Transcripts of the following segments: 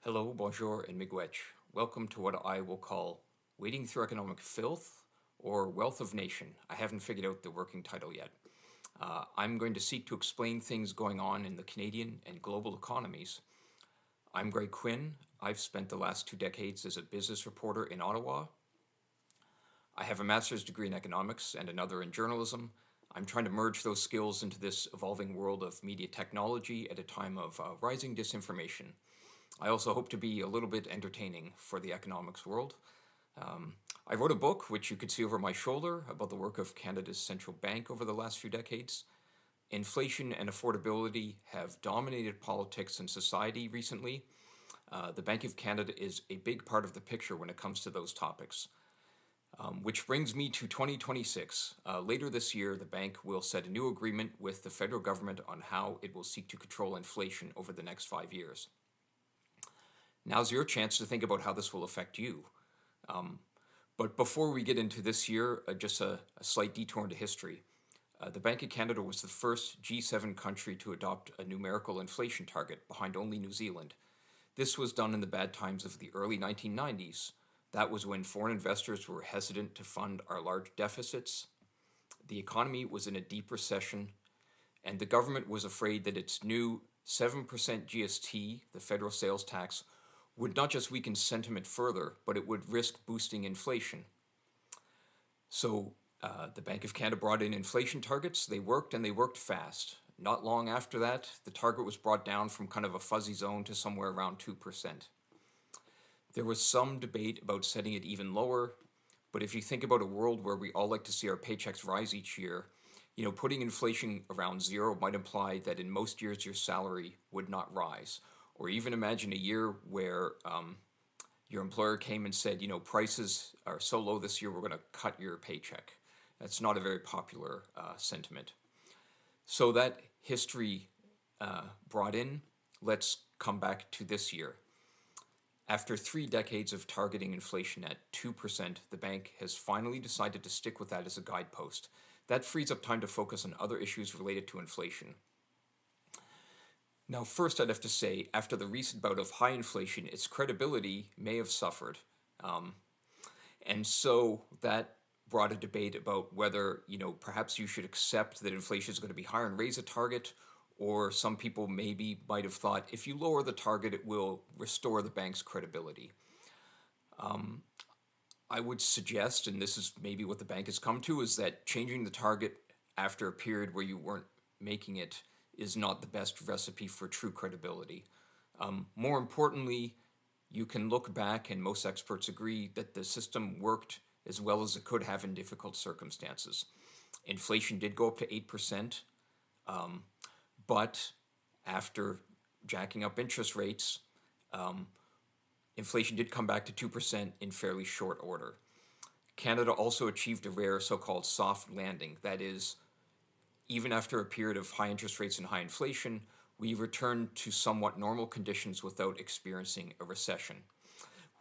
Hello, bonjour, and miigwech. Welcome to what I will call Wading Through Economic Filth or Wealth of Nation. I haven't figured out the working title yet. I'm going to seek to explain things going on in the Canadian and global economies. I'm Greg Quinn. I've spent the last 2 decades as a business reporter in Ottawa. I have a master's degree in economics and another in journalism. I'm trying to merge those skills into this evolving world of media technology at a time of rising disinformation. I also hope to be a little bit entertaining for the economics world. I wrote a book, which you could see over my shoulder, about the work of Canada's central bank over the last few decades. Inflation and affordability have dominated politics and society recently. The Bank of Canada is a big part of the picture when it comes to those topics. Which brings me to 2026. Later this year, the bank will set a new agreement with the federal government on how it will seek to control inflation over the next 5 years. Now's your chance to think about how this will affect you. But before we get into this year, just a slight detour into history. The Bank of Canada was the first G7 country to adopt a numerical inflation target, behind only New Zealand. This was done in the bad times of the early 1990s. That was when foreign investors were hesitant to fund our large deficits. The economy was in a deep recession, and the government was afraid that its new 7% GST, the federal sales tax, would not just weaken sentiment further, but it would risk boosting inflation. So the Bank of Canada brought in inflation targets. They worked, and they worked fast. Not long after that, the target was brought down from kind of a fuzzy zone to somewhere around 2%. There was some debate about setting it even lower, but if you think about a world where we all like to see our paychecks rise each year, putting inflation around zero might imply that in most years your salary would not rise. Or even imagine a year where your employer came and said, prices are so low this year, we're going to cut your paycheck. That's not a very popular sentiment. So that history brought in, let's come back to this year. After 3 decades of targeting inflation at 2%, the bank has finally decided to stick with that as a guidepost. That frees up time to focus on other issues related to inflation. Now, first, I'd have to say, after the recent bout of high inflation, its credibility may have suffered. And so that brought a debate about whether, perhaps you should accept that inflation is going to be higher and raise a target, or some people maybe might have thought if you lower the target, it will restore the bank's credibility. I would suggest, and this is maybe what the bank has come to, is that changing the target after a period where you weren't making it is not the best recipe for true credibility. More importantly, you can look back, and most experts agree that the system worked as well as it could have in difficult circumstances. Inflation did go up to 8%, but after jacking up interest rates, inflation did come back to 2% in fairly short order. Canada also achieved a rare so-called soft landing. That is, even after a period of high interest rates and high inflation, we returned to somewhat normal conditions without experiencing a recession.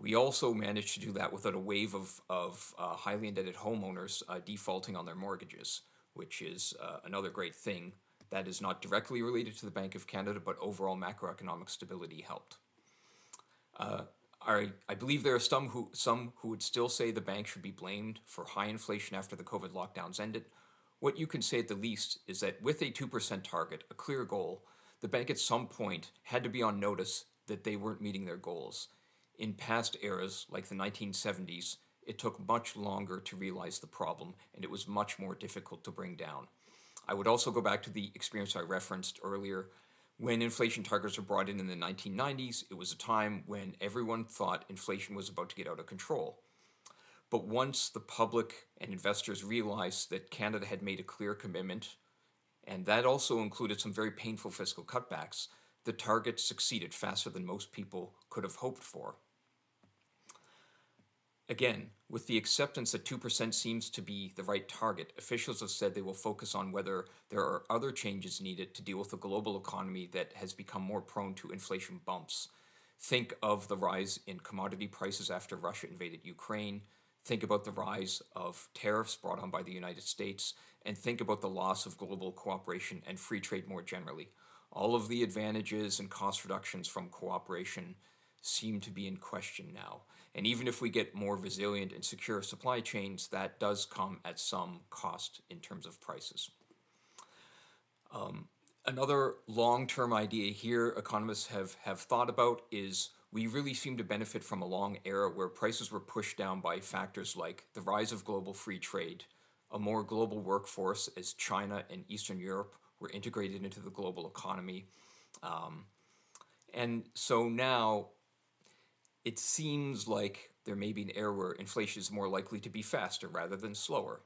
We also managed to do that without a wave of highly indebted homeowners defaulting on their mortgages, which is another great thing that is not directly related to the Bank of Canada, but overall macroeconomic stability helped. I believe there are some who would still say the bank should be blamed for high inflation after the COVID lockdowns ended. What you can say at the least is that with a 2% target, a clear goal, the bank at some point had to be on notice that they weren't meeting their goals. In past eras, like the 1970s, it took much longer to realize the problem, and it was much more difficult to bring down. I would also go back to the experience I referenced earlier. When inflation targets were brought in the 1990s, it was a time when everyone thought inflation was about to get out of control. But once the public and investors realized that Canada had made a clear commitment, and that also included some very painful fiscal cutbacks, the target succeeded faster than most people could have hoped for. Again, with the acceptance that 2% seems to be the right target, officials have said they will focus on whether there are other changes needed to deal with a global economy that has become more prone to inflation bumps. Think of the rise in commodity prices after Russia invaded Ukraine. Think about the rise of tariffs brought on by the United States, and think about the loss of global cooperation and free trade more generally. All of the advantages and cost reductions from cooperation seem to be in question now. And even if we get more resilient and secure supply chains, that does come at some cost in terms of prices. Another long-term idea here economists have thought about is we really seem to benefit from a long era where prices were pushed down by factors like the rise of global free trade, a more global workforce as China and Eastern Europe were integrated into the global economy. And so now it seems like there may be an era where inflation is more likely to be faster rather than slower.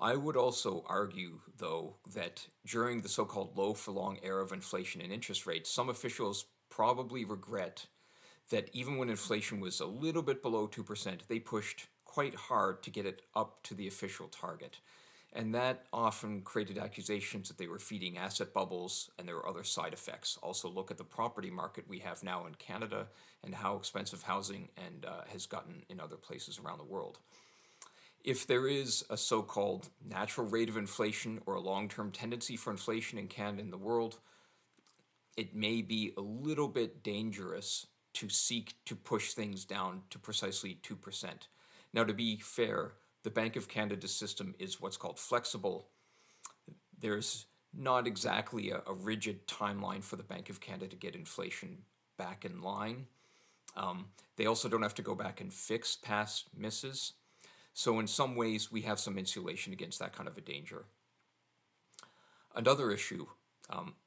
I would also argue, though, that during the so-called low-for-long era of inflation and interest rates, some officials probably regret that even when inflation was a little bit below 2%, they pushed quite hard to get it up to the official target. And that often created accusations that they were feeding asset bubbles, and there were other side effects. Also, look at the property market we have now in Canada and how expensive housing has gotten in other places around the world. If there is a so-called natural rate of inflation or a long-term tendency for inflation in Canada and the world, it may be a little bit dangerous to seek to push things down to precisely 2%. Now, to be fair, the Bank of Canada system is what's called flexible. There's not exactly a rigid timeline for the Bank of Canada to get inflation back in line. They also don't have to go back and fix past misses. So in some ways, we have some insulation against that kind of a danger. Another issue,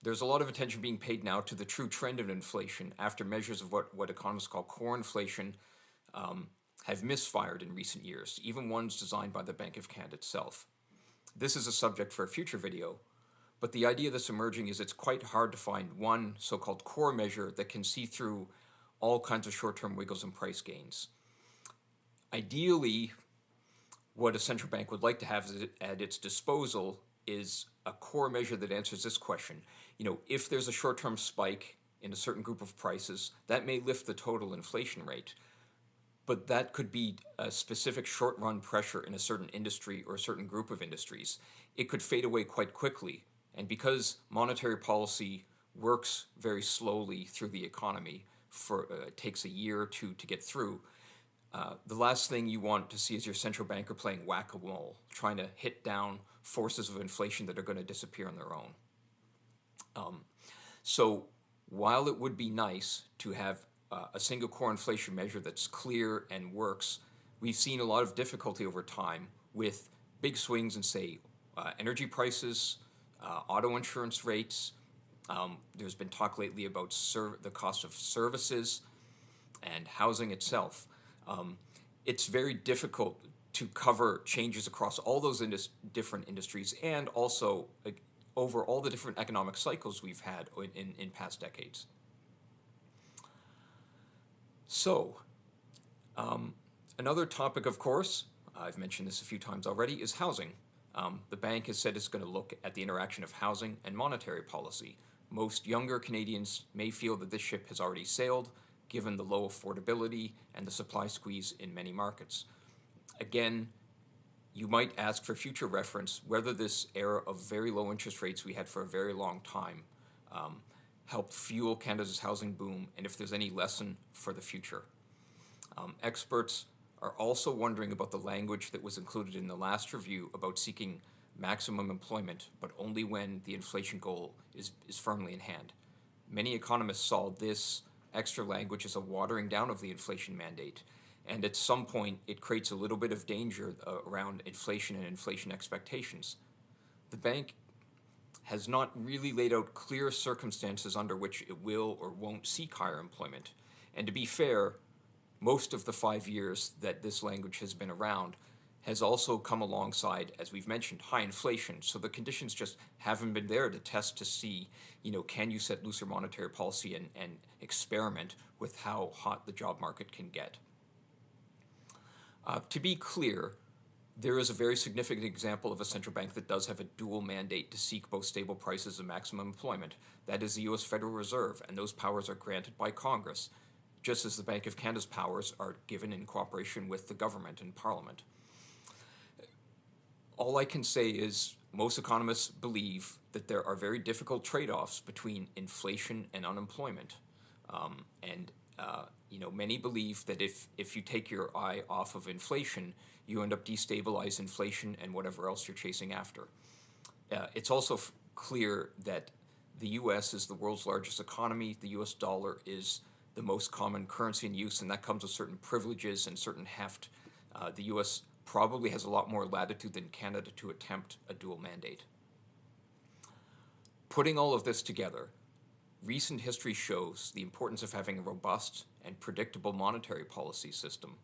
there's a lot of attention being paid now to the true trend of inflation after measures of what economists call core inflation have misfired in recent years, even ones designed by the Bank of Canada itself. This is a subject for a future video, but the idea that's emerging is it's quite hard to find one so-called core measure that can see through all kinds of short-term wiggles and price gains. Ideally, what a central bank would like to have at its disposal is a core measure that answers this question. If there's a short-term spike in a certain group of prices, that may lift the total inflation rate. But that could be a specific short-run pressure in a certain industry or a certain group of industries. It could fade away quite quickly. And because monetary policy works very slowly through the economy, it takes a year or two to get through, the last thing you want to see is your central banker playing whack-a-mole, trying to hit down forces of inflation that are going to disappear on their own. So while it would be nice to have a single core inflation measure that's clear and works, we've seen a lot of difficulty over time with big swings in, say, energy prices, auto insurance rates. There's been talk lately about the cost of services and housing itself. It's very difficult to cover changes across all those different industries and also over all the different economic cycles we've had in past decades. So, another topic, of course, I've mentioned this a few times already, is housing. The bank has said it's going to look at the interaction of housing and monetary policy. Most younger Canadians may feel that this ship has already sailed, given the low affordability and the supply squeeze in many markets. Again, you might ask for future reference whether this era of very low interest rates we had for a very long time helped fuel Canada's housing boom, and if there's any lesson for the future. Experts are also wondering about the language that was included in the last review about seeking maximum employment, but only when the inflation goal is firmly in hand. Many economists saw this extra language as a watering down of the inflation mandate, and at some point it creates a little bit of danger around inflation and inflation expectations. The bank has not really laid out clear circumstances under which it will or won't seek higher employment. And to be fair, most of the 5 years that this language has been around has also come alongside, as we've mentioned, high inflation. So the conditions just haven't been there to test to see, can you set looser monetary policy and experiment with how hot the job market can get. To be clear, there is a very significant example of a central bank that does have a dual mandate to seek both stable prices and maximum employment. That is the U.S. Federal Reserve, and those powers are granted by Congress, just as the Bank of Canada's powers are given in cooperation with the government and Parliament. All I can say is most economists believe that there are very difficult trade-offs between inflation and unemployment. And Many believe that if you take your eye off of inflation, you end up destabilize inflation and whatever else you're chasing after. It's also clear that the U.S. is the world's largest economy. The U.S. dollar is the most common currency in use, and that comes with certain privileges and certain heft. The U.S. probably has a lot more latitude than Canada to attempt a dual mandate. Putting all of this together, recent history shows the importance of having a robust and predictable monetary policy system.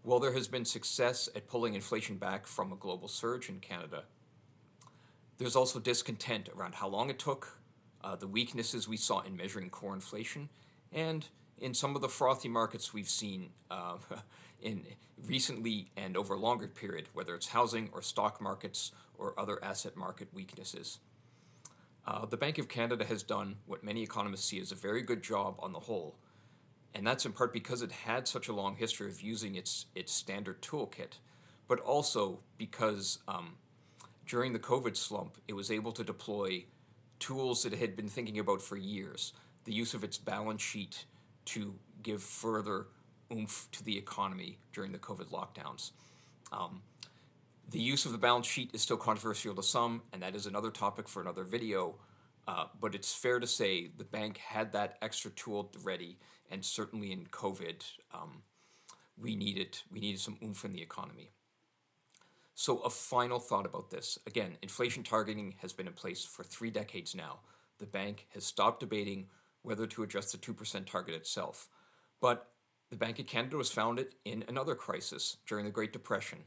While there has been success at pulling inflation back from a global surge in Canada, there's also discontent around how long it took, the weaknesses we saw in measuring core inflation, and in some of the frothy markets we've seen in recently and over a longer period, whether it's housing or stock markets or other asset market weaknesses. The Bank of Canada has done what many economists see as a very good job on the whole, and that's in part because it had such a long history of using its standard toolkit, but also because during the COVID slump, it was able to deploy tools that it had been thinking about for years, the use of its balance sheet to give further oomph to the economy during the COVID lockdowns. The use of the balance sheet is still controversial to some, and that is another topic for another video, but it's fair to say the bank had that extra tool ready, and certainly in COVID, we needed some oomph in the economy. So a final thought about this. Again, inflation targeting has been in place for 3 decades now. The bank has stopped debating whether to adjust the 2% target itself. But the Bank of Canada was founded in another crisis during the Great Depression.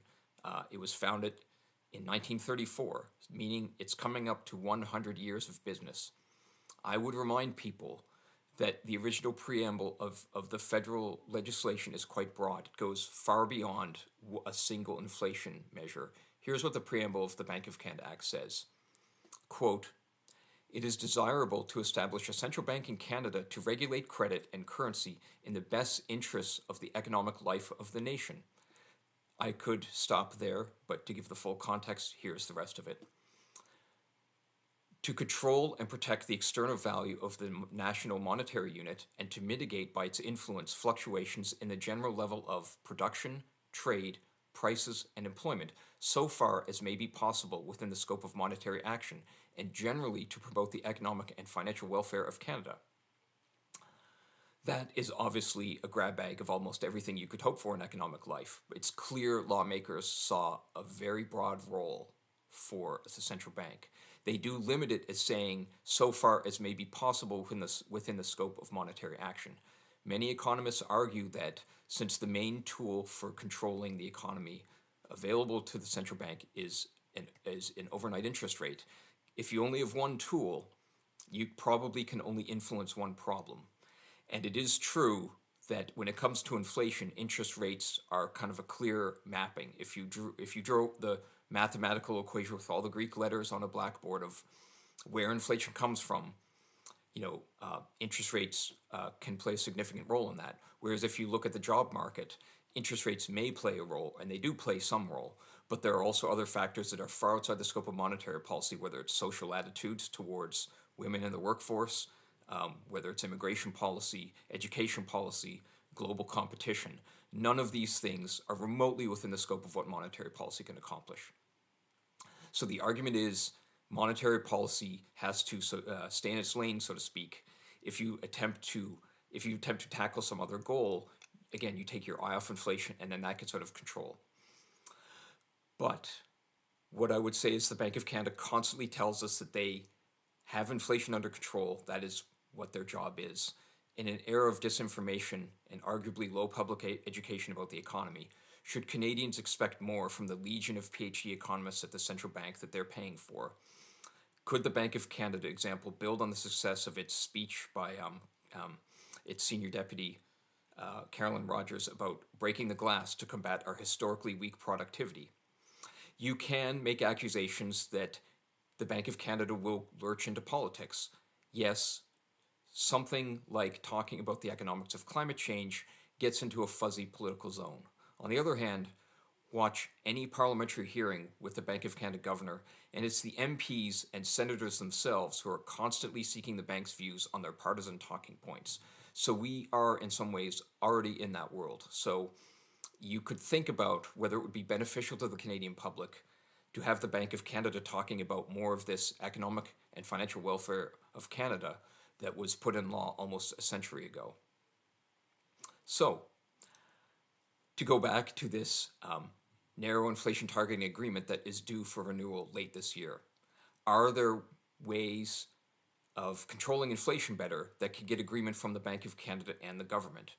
It was founded in 1934, meaning it's coming up to 100 years of business. I would remind people that the original preamble of the federal legislation is quite broad. It goes far beyond a single inflation measure. Here's what the preamble of the Bank of Canada Act says. Quote, "It is desirable to establish a central bank in Canada to regulate credit and currency in the best interests of the economic life of the nation." I could stop there, but to give the full context, here's the rest of it. To control and protect the external value of the national monetary unit and to mitigate by its influence fluctuations in the general level of production, trade, prices, and employment, so far as may be possible within the scope of monetary action, and generally to promote the economic and financial welfare of Canada. That is obviously a grab bag of almost everything you could hope for in economic life. It's clear lawmakers saw a very broad role for the central bank. They do limit it as saying so far as may be possible within the scope of monetary action. Many economists argue that since the main tool for controlling the economy available to the central bank is an overnight interest rate, if you only have one tool, you probably can only influence one problem. And it is true that when it comes to inflation, interest rates are kind of a clear mapping. If you drew the mathematical equation with all the Greek letters on a blackboard of where inflation comes from, interest rates can play a significant role in that. Whereas if you look at the job market, interest rates may play a role, and they do play some role, but there are also other factors that are far outside the scope of monetary policy, whether it's social attitudes towards women in the workforce, whether it's immigration policy, education policy, global competition. None of these things are remotely within the scope of what monetary policy can accomplish. So the argument is monetary policy has to stay in its lane, so to speak. If you attempt to tackle some other goal, again, you take your eye off inflation, and then that gets out of control. But what I would say is the Bank of Canada constantly tells us that they have inflation under control. That is what their job is. In an era of disinformation and arguably low public education about the economy, should Canadians expect more from the legion of PhD economists at the central bank that they're paying for? Could the Bank of Canada example build on the success of its speech by its senior deputy, Carolyn Rogers, about breaking the glass to combat our historically weak productivity? You can make accusations that the Bank of Canada will lurch into politics. Yes, something like talking about the economics of climate change gets into a fuzzy political zone. On the other hand, watch any parliamentary hearing with the Bank of Canada governor, and it's the MPs and senators themselves who are constantly seeking the bank's views on their partisan talking points. So we are, in some ways, already in that world. So you could think about whether it would be beneficial to the Canadian public to have the Bank of Canada talking about more of this economic and financial welfare of Canada that was put in law almost a century ago. So, to go back to this narrow inflation targeting agreement that is due for renewal late this year, are there ways of controlling inflation better that could get agreement from the Bank of Canada and the government?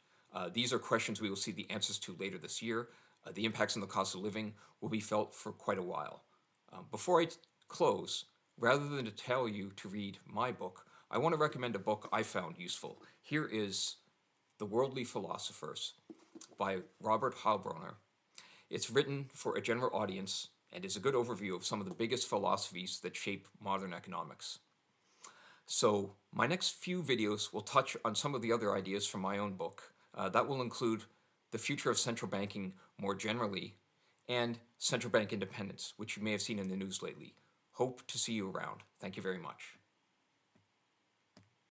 These are questions we will see the answers to later this year. The impacts on the cost of living will be felt for quite a while. Before I close, rather than to tell you to read my book, I want to recommend a book I found useful. Here is The Worldly Philosophers by Robert Heilbroner. It's written for a general audience and is a good overview of some of the biggest philosophies that shape modern economics. So my next few videos will touch on some of the other ideas from my own book. That will include the future of central banking more generally and central bank independence, which you may have seen in the news lately. Hope to see you around. Thank you very much.